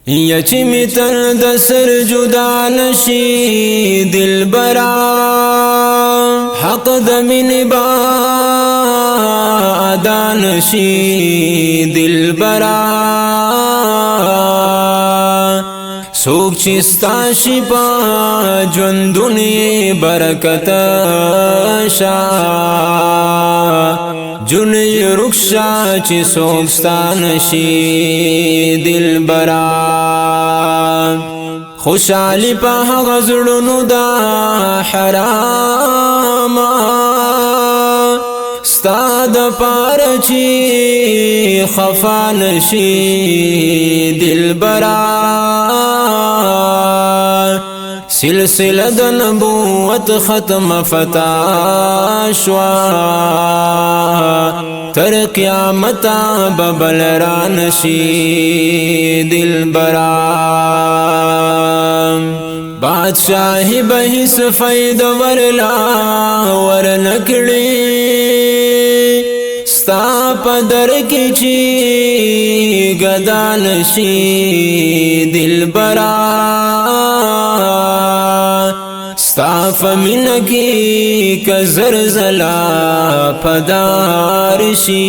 یچی می تن د سر جدا نشی دلبرا حق د من با ادا نشی دلبرا سوک چستا شی پا جوندونی برکت شا جنی رکشا چی سوکستان شی دلبرا خوشحالی پا غزرنو دا حراما ستا دا پارچی خفا نشی دلبرا سلسلہ دا نبوت ختم فتح شوا تر قیامتا ببل رانشی دلبرا بادشاہی بحث فید ورلا ورنکڑی ستا پدر کی چی گدانشی دلبرا ستا فمن کی کزرزلا پدارشی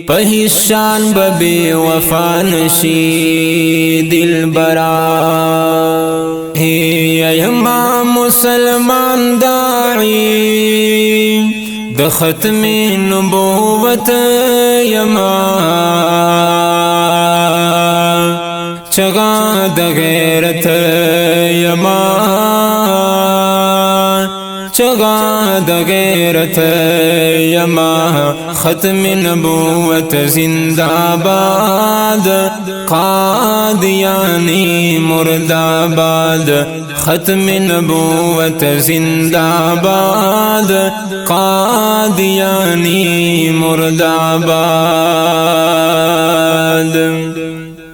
پہشان ببی وفانشی دلبرا ایما مسلمان داعی د ختم نبوت یما چغا د غیرت یما چغا د غیرت یما ختم نبوت زندہ باد قادیانی مرد آباد ختم نبوت زندہ باد قادیانی مرد آباد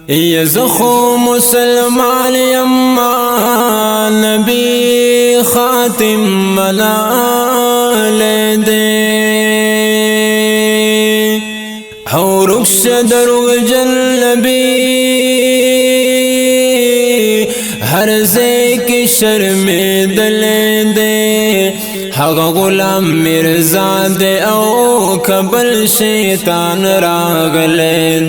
یزخو مسلمان یما نبی خاتم ملال دے او رکش درو جنبی ہر زیک شرم دل دے حق غلام مرزا دے او کبل شیطان راغل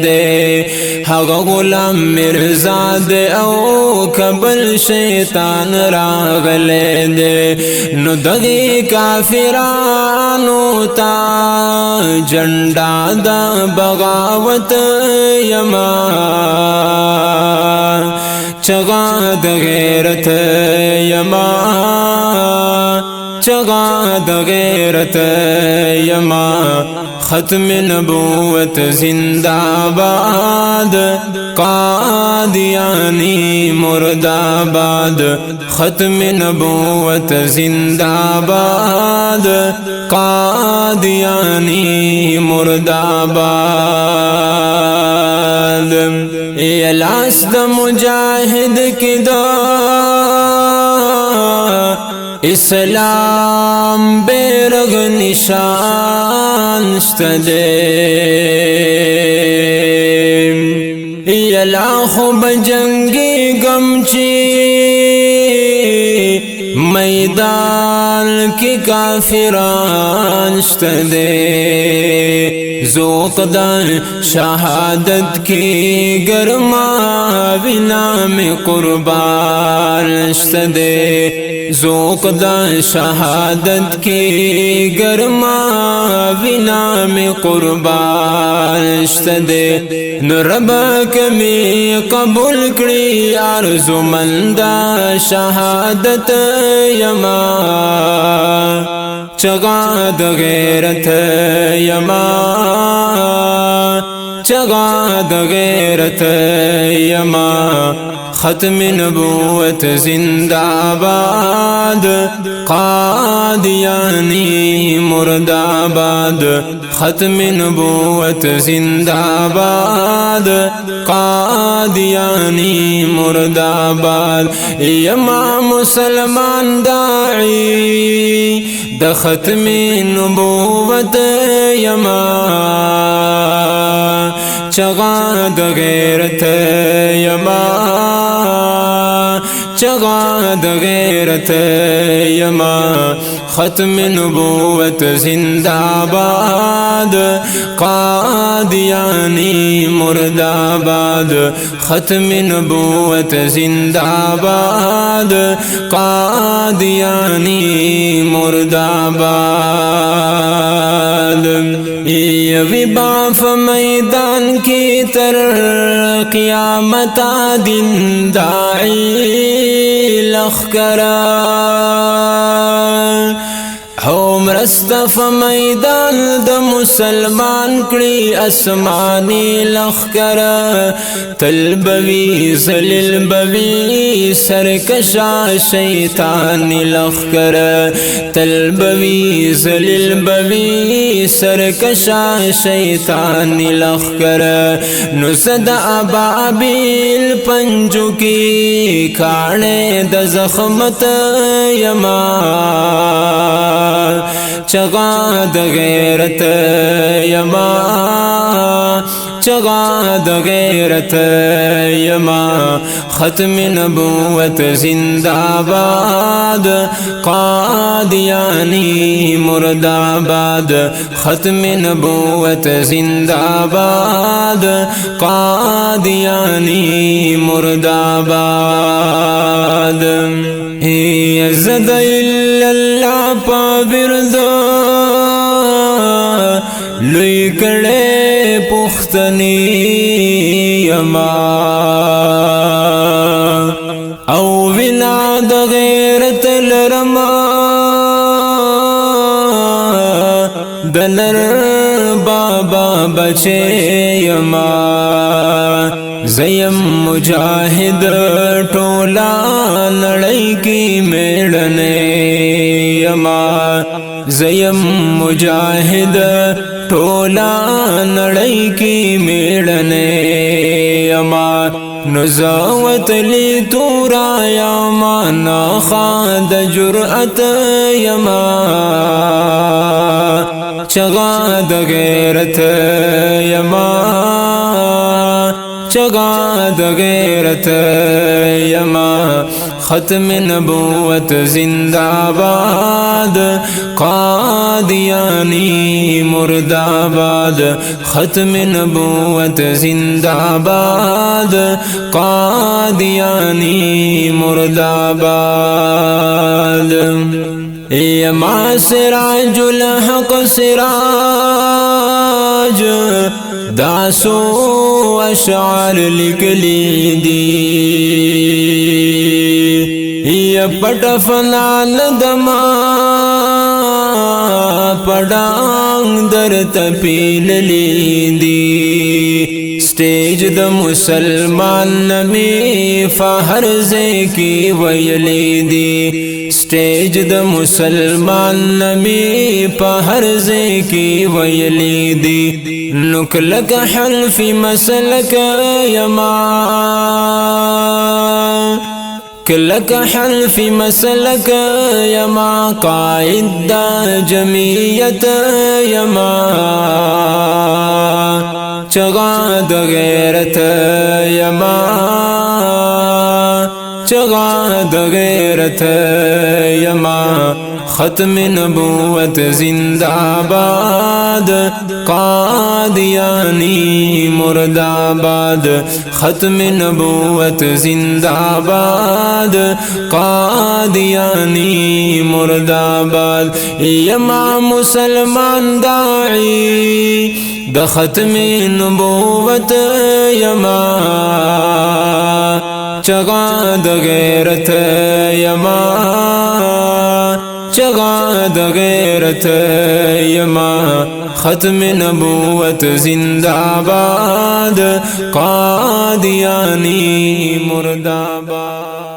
دے حق غلام مرزا دے او کبل شیطان راغل دے نو دغی کافرانو تا جنڈا دا بغاوت یما چغا د غیرت یما چغا د غیرت یما ختم نبوت زندہ باد قادیانی مرد آباد ختم نبوت زندہ باد قادیانی مرد آباد ای لاس د مجاہد کی دا اسلام بیرغ نشان شتدے یا لاخو بجنگی گمچی میدان کی کافران شتدے ذوق دان شہادت کی گرما بنا میں قربان شتدے ذوق دان شہادت کی گرما بنا میں قربان شتدے نرب کمی قبول کری آرزو مندہ شہادت یما چغا د غیرت یما چغا د غیرت یما ختم نبوت زندہ باد قادیانی مرد آباد ختم نبوت زندہ باد قادیانی مرد آباد یما مسلمان داعی د ختم نبوت یما चगा द गैरत यमा चगा द गैरत यमा खत्म नबूवत जिंदाबाद कादियानी मुर्दाबाद खत्म नबूवत जिंदाबाद कादियानी मुर्दाबाद ये विबाफ मैदान की तर क़यामता दिन दाई लख्करा होम रस्तफ मैदान द मुसलमान कड़ी असमानी लख्कर तलबवी जलिल बवी सरकशा शैतानी लख्कर तलबवी जलिल बवी सरकशा शैतानी लख्कर नुसद अबाबिल पंजु की खाने द जख्मत यमा चगा द गैरत यमा चगा द गैरत यमा खत्म नबूवत जिंदाबाद कादियानी मुर्दाबाद खत्म नबूवत जिंदाबाद कादियानी मुर्दाबाद यज़द इल्लल्लाह पाविरदा लुई कड़े पुख्तनी यमा औ विना द गैरत लरमा दनर बाबा बचे यमा ज़यम मुजाहिद टोला लड़ाई की मेड़ने यमा ज़यम मुजाहिद टोला लड़ाई की मेड़ने यमा नुज़ावत ली तूरा यमा ना खाद जुरअत यमा चगा द गैरत यमा चगा द गैरत यमा खत्म नबूवत जिंदाबाद कादियानी मुर्दाबाद खत्म नबूवत जिंदाबाद कादियानी मुर्दाबाद यमा सिराजुल हक सिराज दासो अशार लिख ली दी ये पटफनान दमा पडांग दर तपील ली दी स्टेज द मुसलमान में फहरजे की वयली दी स्टेज द मुसलमान में फहरजे की वयली दी नुकलक हल्फी मसलक यमा कलक हल्फी मसलक यमा कायद जमीयत यमा चगा द गैरत यमा चगा द गैरत यमा खत्म नबूवत जिंदाबाद कादियानी मुर्दाबाद खत्म नबूवत जिंदाबाद कादियानी मुर्दाबाद यमा मुसलमान दाई द खत्म नबूवत यमा चगा द गैरत यमा चगा द गैरत यमा खत्म नबूवत जिंदाबाद कादियानी मुर्दाबाद।